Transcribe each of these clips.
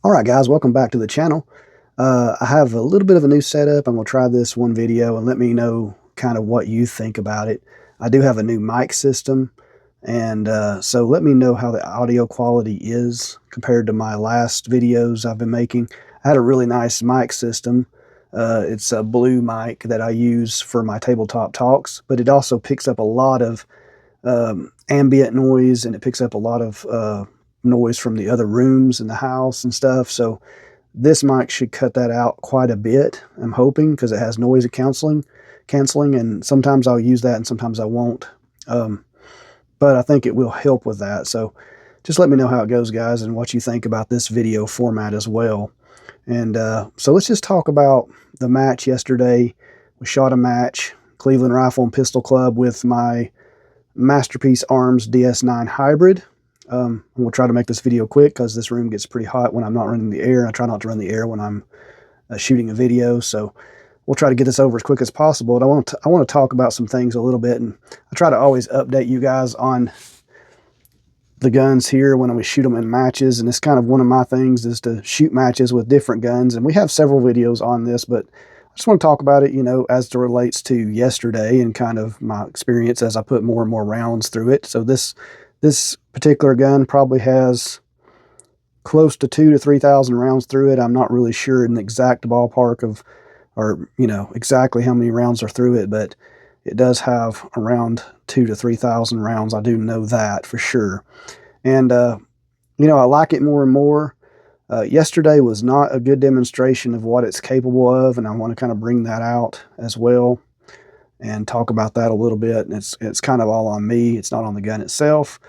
Alright guys, welcome back to the channel. I have a little bit of a new setup. I'm going to try this one video and let me know kind of what you think about it. I do have a new mic system, and so let me know how the audio quality is compared to my last videos I've been making. I had a really nice mic system. It's a blue mic that I use for my tabletop talks, but it also picks up a lot of ambient noise, and it picks up a lot of noise from the other rooms in the house and stuff. So this mic should cut that out quite a bit, I'm hoping, because it has noise canceling, and sometimes I'll use that and sometimes I won't. But I think it will help with that. So just let me know how it goes, guys, and what you think about this video format as well. And so let's just talk about the match yesterday. We shot a match, Cleveland Rifle and Pistol Club, with my Masterpiece Arms DS9 Hybrid. We'll try to make this video quick because this room gets pretty hot when I'm not running the air. I try not to run the air when I'm shooting a video, so we'll try to get this over as quick as possible. And I want to talk about some things a little bit, and I try to always update you guys on the guns here when we shoot them in matches. And it's kind of one of my things, is to shoot matches with different guns. And we have several videos on this, but I just want to talk about it, you know, as it relates to yesterday and kind of my experience as I put more and more rounds through it. So this particular gun probably has close to 2,000 to 3,000 rounds through it. I'm not really sure in the exact ballpark of, or you know, exactly how many rounds are through it, but it does have around 2,000 to 3,000 rounds. I do know that for sure. And you know, I like it more and more. Yesterday was not a good demonstration of what it's capable of, and I want to kind of bring that out as well and talk about that a little bit. And it's kind of all on me. It's not on the gun itself.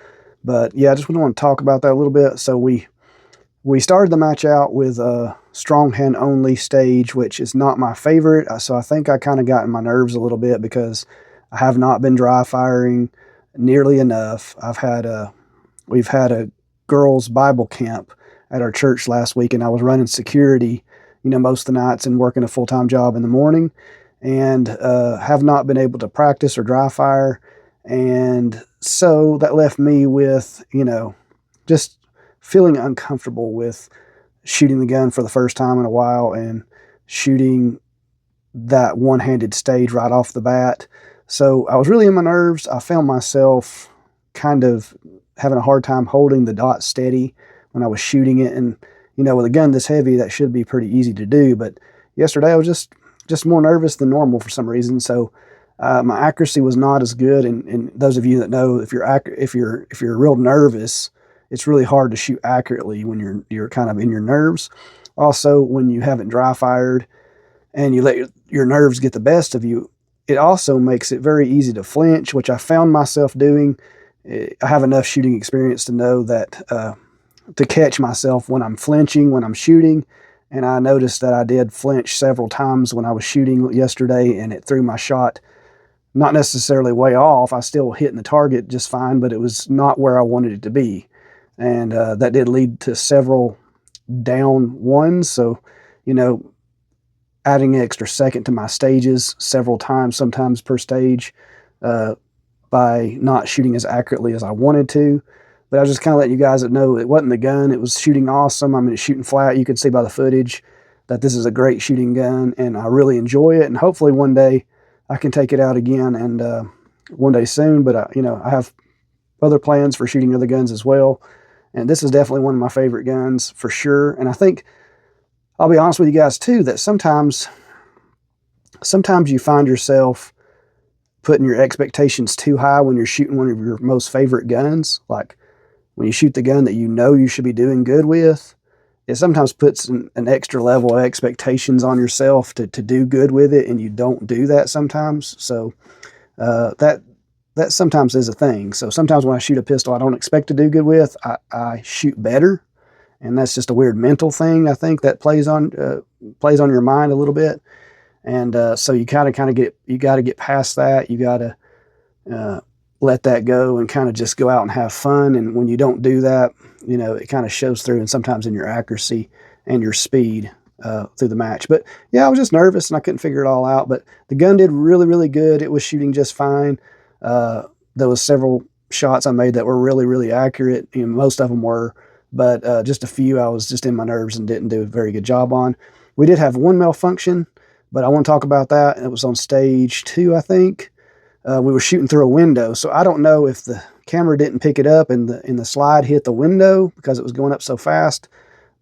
But yeah, I just want to talk about that a little bit. So we started the match out with a strong hand only stage, which is not my favorite. So I think I kind of got in my nerves a little bit because I have not been dry firing nearly enough. We've had a girls' Bible camp at our church last week, and I was running security, you know, most of the nights and working a full-time job in the morning, and have not been able to practice or dry fire. And so that left me with, you know, just feeling uncomfortable with shooting the gun for the first time in a while and shooting that one-handed stage right off the bat. So I was really in my nerves. I found myself kind of having a hard time holding the dot steady when I was shooting it. And, you know, with a gun this heavy, that should be pretty easy to do. But yesterday I was just more nervous than normal for some reason. So my accuracy was not as good. And those of you that know, if you're real nervous, it's really hard to shoot accurately when you're kind of in your nerves. Also, when you haven't dry fired and you let your nerves get the best of you, it also makes it very easy to flinch, which I found myself doing. I have enough shooting experience to know that to catch myself when I'm flinching, when I'm shooting. And I noticed that I did flinch several times when I was shooting yesterday, and it threw my shot not necessarily way off. I still hitting the target just fine, but it was not where I wanted it to be. And that did lead to several down ones. So, you know, adding an extra second to my stages several times, sometimes per stage, by not shooting as accurately as I wanted to. But I was just kind of letting you guys know it wasn't the gun. It was shooting awesome. I mean, it's shooting flat. You can see by the footage that this is a great shooting gun, and I really enjoy it. And hopefully one day I can take it out again, and one day soon. But, you know, I have other plans for shooting other guns as well. And this is definitely one of my favorite guns for sure. And I think, I'll be honest with you guys too, that sometimes you find yourself putting your expectations too high when you're shooting one of your most favorite guns. Like when you shoot the gun that you know you should be doing good with, it sometimes puts an extra level of expectations on yourself to do good with it, and you don't do that sometimes. So that sometimes is a thing. So sometimes when I shoot a pistol I don't expect to do good with, I shoot better. And that's just a weird mental thing, I think, that plays on your mind a little bit. And so you got to get past that. You got to let that go and kind of just go out and have fun. And when you don't do that, you know, it kind of shows through, and sometimes in your accuracy and your speed through the match. But yeah, I was just nervous and I couldn't figure it all out. But the gun did really, really good. It was shooting just fine. There was several shots I made that were really, really accurate. You know, most of them were but just a few I was just in my nerves and didn't do a very good job on. We did have one malfunction, but I want to talk about that. It was on stage 2, I think. We were shooting through a window, so I don't know if the camera didn't pick it up and the slide hit the window because it was going up so fast,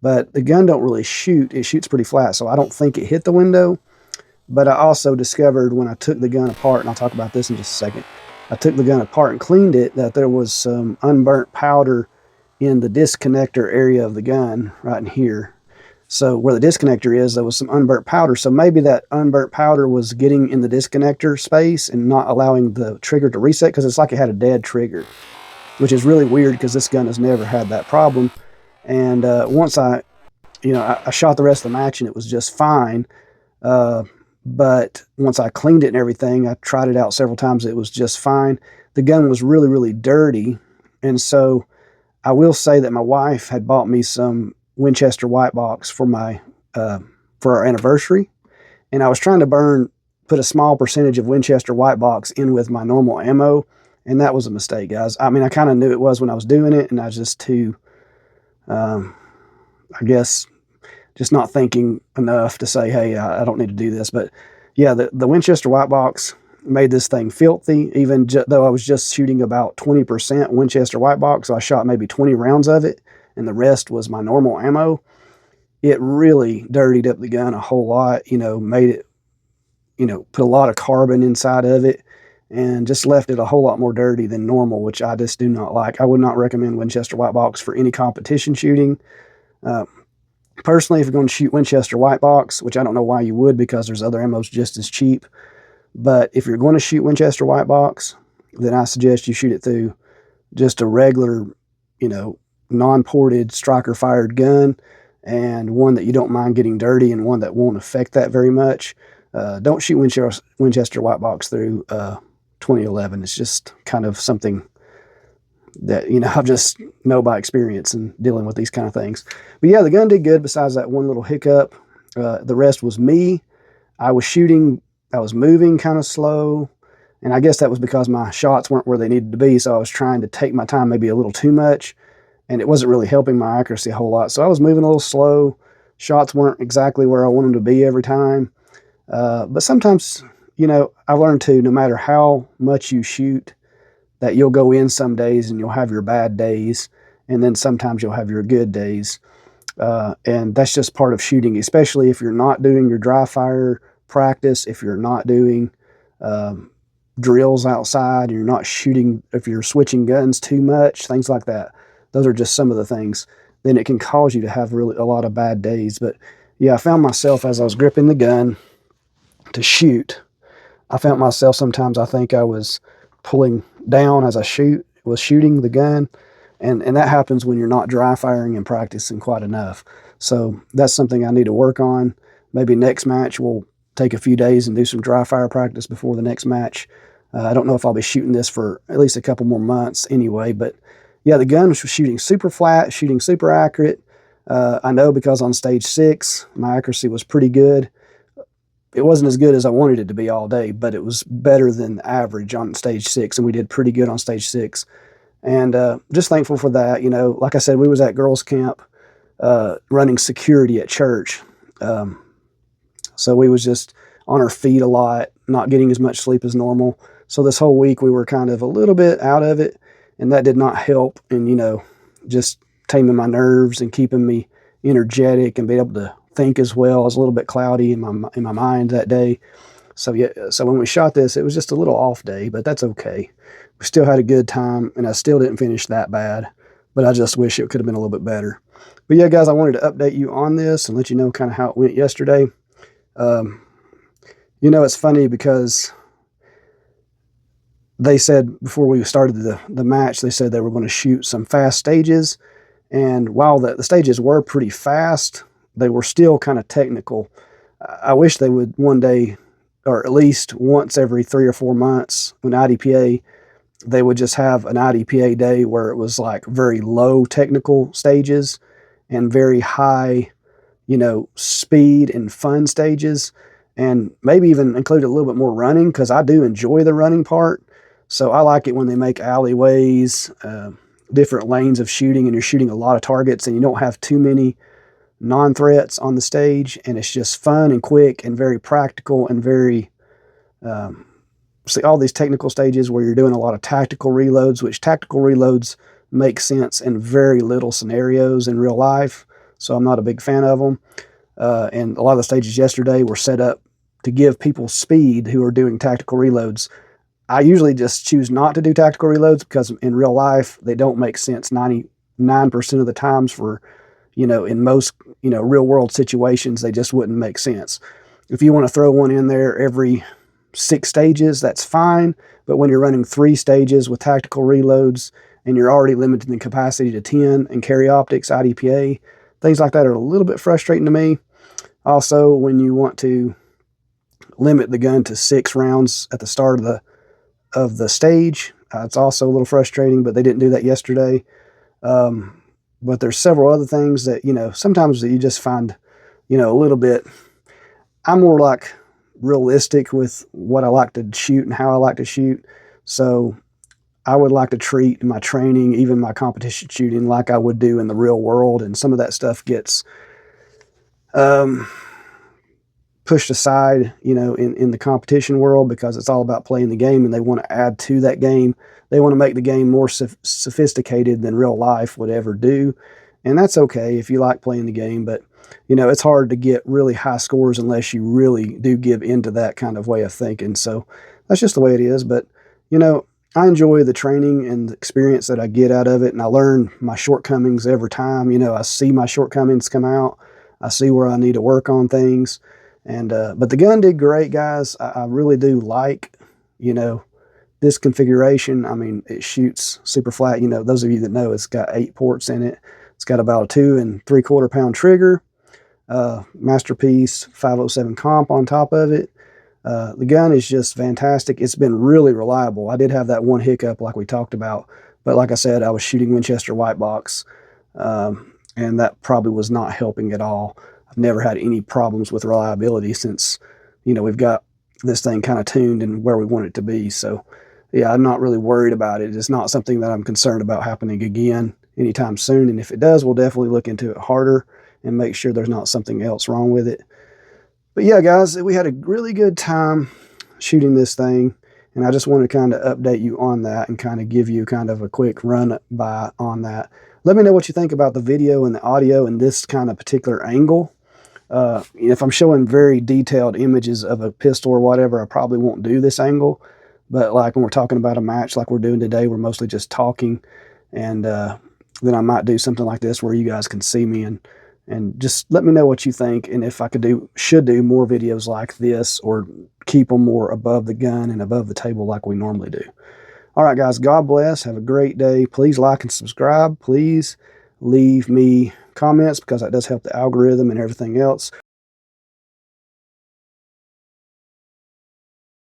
but the gun don't really shoot. It shoots pretty flat, so I don't think it hit the window. But I also discovered when I took the gun apart, and I'll talk about this in just a second, I took the gun apart and cleaned it, that there was some unburnt powder in the disconnector area of the gun right in here. So where the disconnector is, there was some unburnt powder. So maybe that unburnt powder was getting in the disconnector space and not allowing the trigger to reset, because it's like it had a dead trigger, which is really weird because this gun has never had that problem. And once I shot the rest of the match and it was just fine. But once I cleaned it and everything, I tried it out several times. It was just fine. The gun was really, really dirty. And so I will say that my wife had bought me some Winchester white box for our anniversary, and I was trying to put a small percentage of Winchester white box in with my normal ammo, and that was a mistake, guys. I mean, I kind of knew it was when I was doing it, and I was just too, I guess, just not thinking enough to say, hey, I don't need to do this. But yeah, the Winchester white box made this thing filthy, even though I was just shooting about 20% Winchester white box. So I shot maybe 20 rounds of it, and the rest was my normal ammo. It really dirtied up the gun a whole lot, made it, put a lot of carbon inside of it, and just left it a whole lot more dirty than normal, which I just do not like. I would not recommend Winchester white box for any competition shooting. Personally, if you're going to shoot Winchester white box, which I don't know why you would, because there's other ammos just as cheap, but if you're going to shoot Winchester white box, then I suggest you shoot it through just a regular, non-ported striker-fired gun, and one that you don't mind getting dirty, and one that won't affect that very much. Don't shoot Winchester white box through 2011. It's just kind of something that, I've just know by experience and dealing with these kind of things. But yeah, the gun did good besides that one little hiccup. The rest was me. I was moving kind of slow, and I guess that was because my shots weren't where they needed to be, so I was trying to take my time maybe a little too much, and it wasn't really helping my accuracy a whole lot. So I was moving a little slow. Shots weren't exactly where I wanted them to be every time. But sometimes, I've learned to, no matter how much you shoot, that you'll go in some days and you'll have your bad days, and then sometimes you'll have your good days. And that's just part of shooting, especially if you're not doing your dry fire practice, if you're not doing drills outside, you're not shooting, if you're switching guns too much, things like that. Those are just some of the things. Then it can cause you to have really a lot of bad days. But yeah, I found myself, as I was gripping the gun to shoot, I found myself sometimes, I think I was pulling down as I was shooting the gun, and that happens when you're not dry firing and practicing quite enough. So that's something I need to work on. Maybe next match we'll take a few days and do some dry fire practice before the next match. I don't know if I'll be shooting this for at least a couple more months anyway, but yeah, the gun was shooting super flat, shooting super accurate. I know because on stage 6 my accuracy was pretty good. It wasn't as good as I wanted it to be all day, but it was better than average on stage 6, and we did pretty good on stage 6. And just thankful for that. Like I said, we was at girls camp running security at church. So we was just on our feet a lot, not getting as much sleep as normal. So this whole week we were kind of a little bit out of it, and that did not help in, just taming my nerves and keeping me energetic and being able to think as well. I was a little bit cloudy in my mind that day. So yeah, so when we shot this, it was just a little off day, but that's okay. We still had a good time, and I still didn't finish that bad, but I just wish it could have been a little bit better. But yeah, guys, I wanted to update you on this and let you know kind of how it went yesterday. It's funny because they said before we started the match, they said they were going to shoot some fast stages. And while the stages were pretty fast, they were still kind of technical. I wish they would one day, or at least once every 3 or 4 months, when IDPA, they would just have an IDPA day where it was like very low technical stages and very high, speed and fun stages, and maybe even include a little bit more running, because I do enjoy the running part. So I like it when they make alleyways, different lanes of shooting, and you're shooting a lot of targets, and you don't have too many non-threats on the stage, and it's just fun and quick and very practical and very see all these technical stages where you're doing a lot of tactical reloads, which tactical reloads make sense in very little scenarios in real life, so I'm not a big fan of them. And a lot of the stages yesterday were set up to give people speed who are doing tactical reloads. I usually just choose not to do tactical reloads because in real life they don't make sense 99% of the times for, in most, real world situations, they just wouldn't make sense. If you want to throw one in there every 6 stages, that's fine. But when you're running 3 stages with tactical reloads and you're already limiting the capacity to 10 and carry optics, IDPA, things like that are a little bit frustrating to me. Also, when you want to limit the gun to 6 rounds at the start of the stage, it's also a little frustrating, but they didn't do that yesterday. But there's several other things that, sometimes that you just find, a little bit. I'm more like realistic with what I like to shoot and how I like to shoot. So I would like to treat my training, even my competition shooting, like I would do in the real world. And some of that stuff gets pushed aside, in the competition world, because it's all about playing the game, and they want to add to that game. They want to make the game more sophisticated than real life would ever do. And that's okay if you like playing the game, but it's hard to get really high scores unless you really do give into that kind of way of thinking. So that's just the way it is. But, I enjoy the training and the experience that I get out of it, and I learn my shortcomings every time. I see my shortcomings come out. I see where I need to work on things. And but the gun did great, guys. I really do like, this configuration. I mean, it shoots super flat. Those of you that know, it's got 8 ports in it. It's got about a 2 3/4 pound trigger, Masterpiece 507 comp on top of it. The gun is just fantastic. It's been really reliable. I did have that one hiccup like we talked about, but like I said, I was shooting Winchester white box, and that probably was not helping at all. I've never had any problems with reliability since, we've got this thing kind of tuned and where we want it to be. So yeah, I'm not really worried about it. It's not something that I'm concerned about happening again anytime soon. And if it does, we'll definitely look into it harder and make sure there's not something else wrong with it. But yeah, guys, we had a really good time shooting this thing. And I just want to kind of update you on that and kind of give you kind of a quick run by on that. Let me know what you think about the video and the audio and this kind of particular angle. If I'm showing very detailed images of a pistol or whatever, I probably won't do this angle. But like when we're talking about a match like we're doing today, we're mostly just talking. And then I might do something like this where you guys can see me, and just let me know what you think, and if I should do more videos like this, or keep them more above the gun and above the table like we normally do. All right, guys, God bless. Have a great day. Please like and subscribe. Please leave me comments, because that does help the algorithm and everything else.